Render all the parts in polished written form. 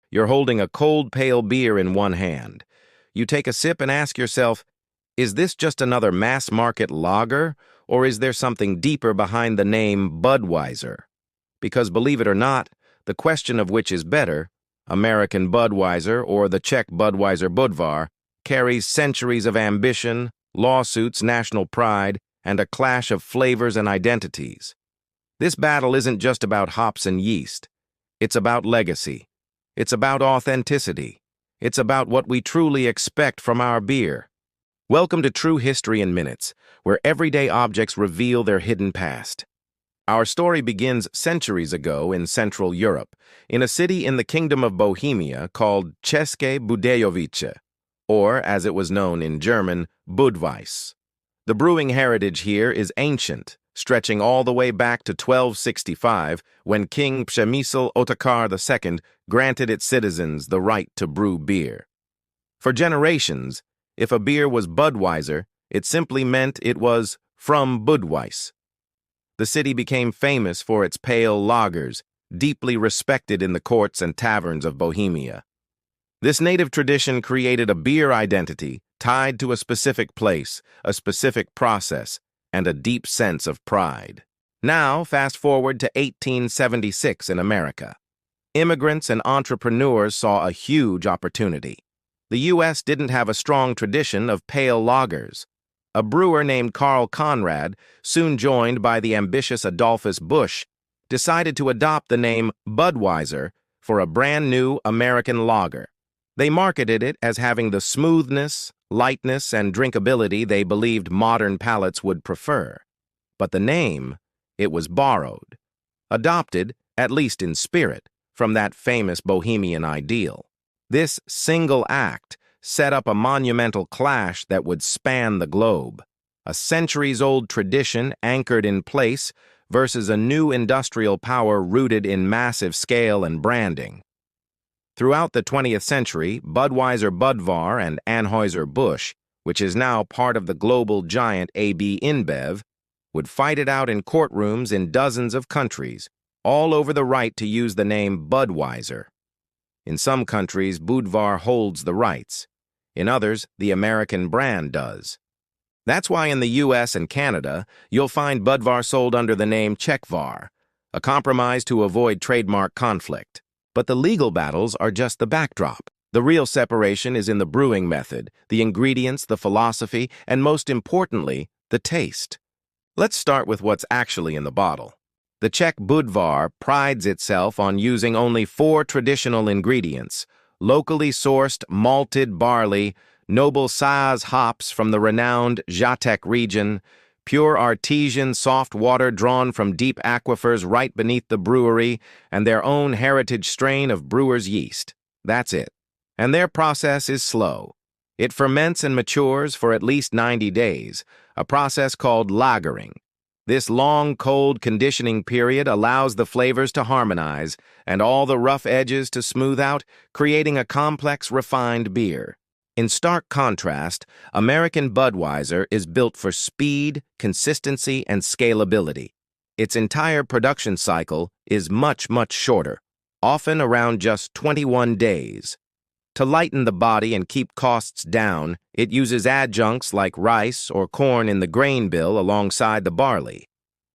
You're holding a cold, pale beer in one hand. You take a sip and ask yourself, is this just another mass-market lager, or is there something deeper behind the name Budweiser? Because believe it or not, the question of which is better, American Budweiser or the Czech Budweiser Budvar, carries centuries of ambition, lawsuits, national pride, and a clash of flavors and identities. This battle isn't just about hops and yeast. It's about legacy. It's about authenticity. It's about what we truly expect from our beer. Welcome to True History in Minutes, where everyday objects reveal their hidden past. Our story begins centuries ago in Central Europe, in a city in the Kingdom of Bohemia called České Budějovice, or, as it was known in German, Budweis. The brewing heritage here is ancient, stretching all the way back to 1265, when King Przemysl Otakar II granted its citizens the right to brew beer. For generations, if a beer was Budweiser, it simply meant it was from Budweis. The city became famous for its pale lagers, deeply respected in the courts and taverns of Bohemia. This native tradition created a beer identity tied to a specific place, a specific process, and a deep sense of pride. Now, fast forward to 1876 in America. Immigrants and entrepreneurs saw a huge opportunity. The U.S. didn't have a strong tradition of pale lagers. A brewer named Carl Conrad, soon joined by the ambitious Adolphus Busch, decided to adopt the name Budweiser for a brand new American lager. They marketed it as having the smoothness, lightness, and drinkability they believed modern palates would prefer. But the name, it was borrowed, adopted, at least in spirit, from that famous Bohemian ideal. This single act set up a monumental clash that would span the globe, a centuries-old tradition anchored in place versus a new industrial power rooted in massive scale and branding. Throughout the 20th century, Budweiser Budvar and Anheuser-Busch, which is now part of the global giant AB InBev, would fight it out in courtrooms in dozens of countries, all over the right to use the name Budweiser. In some countries, Budvar holds the rights. In others, the American brand does. That's why in the U.S. and Canada, you'll find Budvar sold under the name Czechvar, a compromise to avoid trademark conflict. But the legal battles are just the backdrop. The real separation is in the brewing method, the ingredients, the philosophy, and most importantly, the taste. Let's start with what's actually in the bottle. The Czech Budvar prides itself on using only 4 traditional ingredients: locally sourced malted barley, noble Saaz hops from the renowned Žatec region, pure artesian soft water drawn from deep aquifers right beneath the brewery, and their own heritage strain of brewer's yeast. That's it. And their process is slow. It ferments and matures for at least 90 days, a process called lagering. This long, cold conditioning period allows the flavors to harmonize and all the rough edges to smooth out, creating a complex, refined beer. In stark contrast, American Budweiser is built for speed, consistency, and scalability. Its entire production cycle is much, much shorter, often around just 21 days. To lighten the body and keep costs down, it uses adjuncts like rice or corn in the grain bill alongside the barley.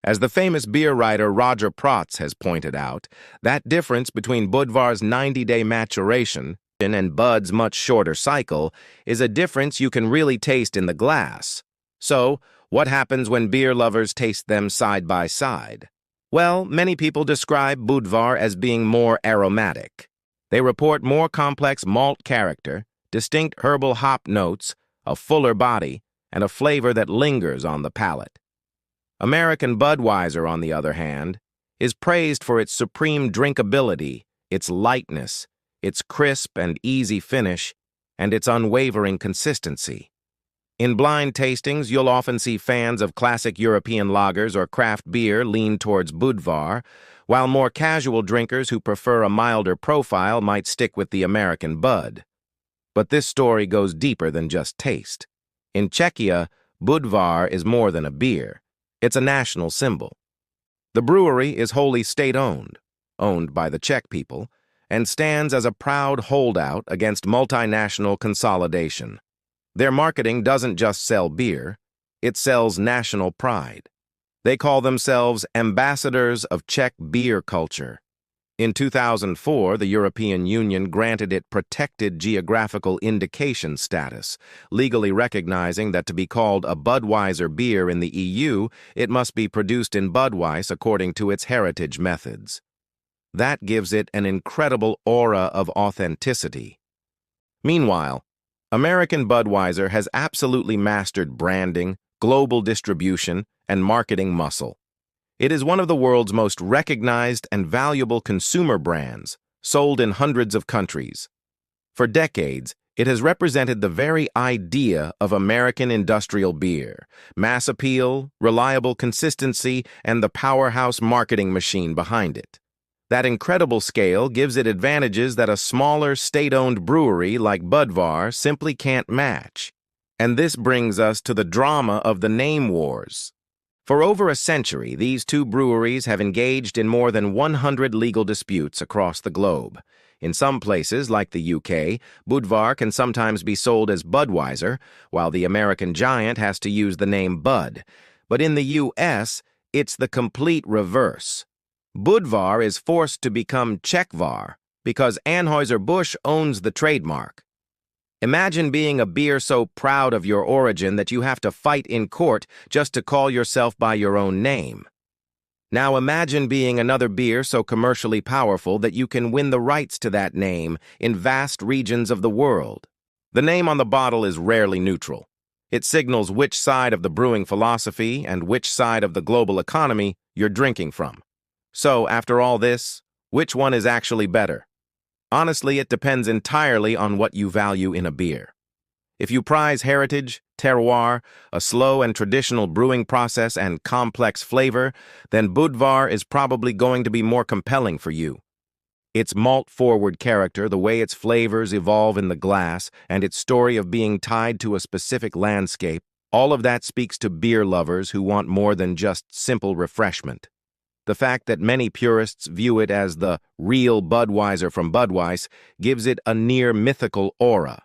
As the famous beer writer Roger Protz has pointed out, that difference between Budvar's 90-day maturation and Bud's much shorter cycle is a difference you can really taste in the glass. So, what happens when beer lovers taste them side by side? Well, many people describe Budvar as being more aromatic. They report more complex malt character, distinct herbal hop notes, a fuller body, and a flavor that lingers on the palate. American Budweiser, on the other hand, is praised for its supreme drinkability, its lightness, its crisp and easy finish, and its unwavering consistency. In blind tastings, you'll often see fans of classic European lagers or craft beer lean towards Budvar, while more casual drinkers who prefer a milder profile might stick with the American Bud. But this story goes deeper than just taste. In Czechia, Budvar is more than a beer. It's a national symbol. The brewery is wholly state-owned, owned by the Czech people, and stands as a proud holdout against multinational consolidation. Their marketing doesn't just sell beer, it sells national pride. They call themselves ambassadors of Czech beer culture. In 2004, the European Union granted it protected geographical indication status, legally recognizing that to be called a Budweiser beer in the EU, it must be produced in Budweis according to its heritage methods. That gives it an incredible aura of authenticity. Meanwhile, American Budweiser has absolutely mastered branding, global distribution, and marketing muscle. It is one of the world's most recognized and valuable consumer brands, sold in hundreds of countries. For decades, it has represented the very idea of American industrial beer: mass appeal, reliable consistency, and the powerhouse marketing machine behind it. That incredible scale gives it advantages that a smaller, state-owned brewery like Budvar simply can't match. And this brings us to the drama of the name wars. For over a century, these two breweries have engaged in more than 100 legal disputes across the globe. In some places, like the UK, Budvar can sometimes be sold as Budweiser, while the American giant has to use the name Bud. But in the US, it's the complete reverse. Budvar is forced to become Czechvar because Anheuser-Busch owns the trademark. Imagine being a beer so proud of your origin that you have to fight in court just to call yourself by your own name. Now imagine being another beer so commercially powerful that you can win the rights to that name in vast regions of the world. The name on the bottle is rarely neutral. It signals which side of the brewing philosophy and which side of the global economy you're drinking from. So, after all this, which one is actually better? Honestly, it depends entirely on what you value in a beer. If you prize heritage, terroir, a slow and traditional brewing process, and complex flavor, then Budvar is probably going to be more compelling for you. Its malt-forward character, the way its flavors evolve in the glass, and its story of being tied to a specific landscape, all of that speaks to beer lovers who want more than just simple refreshment. The fact that many purists view it as the real Budweiser from Budweis gives it a near-mythical aura.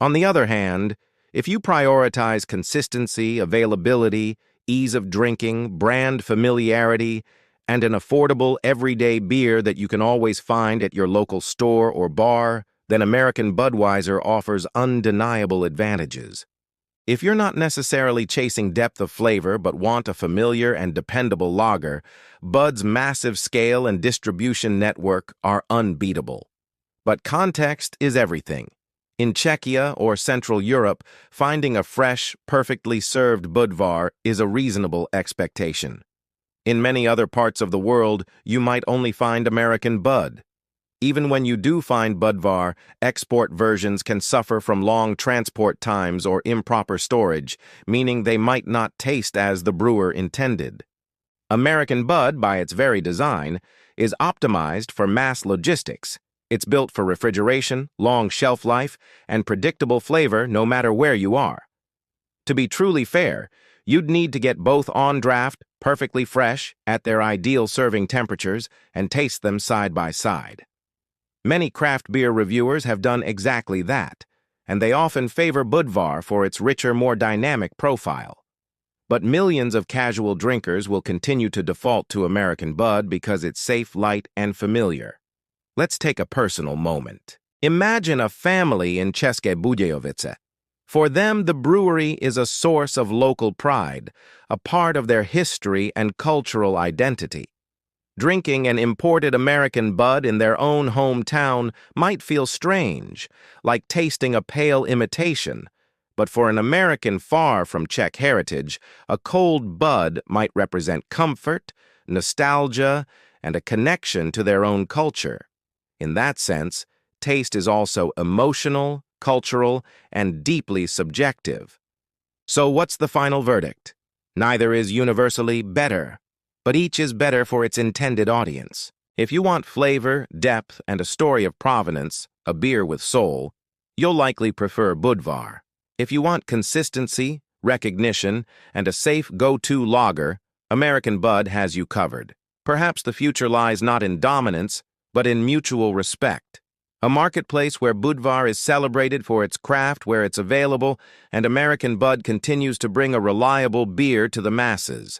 On the other hand, if you prioritize consistency, availability, ease of drinking, brand familiarity, and an affordable, everyday beer that you can always find at your local store or bar, then American Budweiser offers undeniable advantages. If you're not necessarily chasing depth of flavor but want a familiar and dependable lager, Bud's massive scale and distribution network are unbeatable. But context is everything. In Czechia or Central Europe, finding a fresh, perfectly served Budvar is a reasonable expectation. In many other parts of the world, you might only find American Bud. Even when you do find Budvar, export versions can suffer from long transport times or improper storage, meaning they might not taste as the brewer intended. American Bud, by its very design, is optimized for mass logistics. It's built for refrigeration, long shelf life, and predictable flavor no matter where you are. To be truly fair, you'd need to get both on draft, perfectly fresh, at their ideal serving temperatures, and taste them side by side. Many craft beer reviewers have done exactly that, and they often favor Budvar for its richer, more dynamic profile. But millions of casual drinkers will continue to default to American Bud because it's safe, light, and familiar. Let's take a personal moment. Imagine a family in České Budějovice. For them, the brewery is a source of local pride, a part of their history and cultural identity. Drinking an imported American Bud in their own hometown might feel strange, like tasting a pale imitation. But for an American far from Czech heritage, a cold Bud might represent comfort, nostalgia, and a connection to their own culture. In that sense, taste is also emotional, cultural, and deeply subjective. So what's the final verdict? Neither is universally better, but each is better for its intended audience. If you want flavor, depth, and a story of provenance, a beer with soul, you'll likely prefer Budvar. If you want consistency, recognition, and a safe go-to lager, American Bud has you covered. Perhaps the future lies not in dominance, but in mutual respect. A marketplace where Budvar is celebrated for its craft where it's available, and American Bud continues to bring a reliable beer to the masses.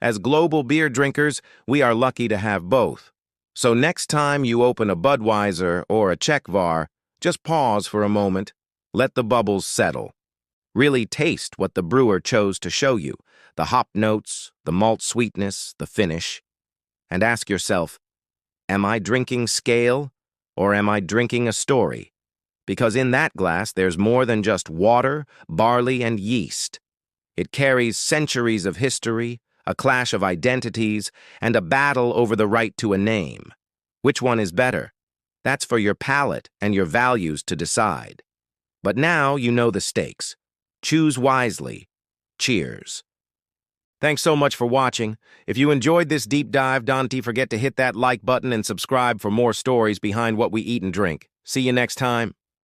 As global beer drinkers, we are lucky to have both. So next time you open a Budweiser or a Czech Var, just pause for a moment, let the bubbles settle. Really taste what the brewer chose to show you, the hop notes, the malt sweetness, the finish. And ask yourself, am I drinking scale or am I drinking a story? Because in that glass there's more than just water, barley, and yeast. It carries centuries of history, a clash of identities, and a battle over the right to a name. Which one is better? That's for your palate and your values to decide. But now you know the stakes. Choose wisely. Cheers. Thanks so much for watching. If you enjoyed this deep dive, don't forget to hit that like button and subscribe for more stories behind what we eat and drink. See you next time.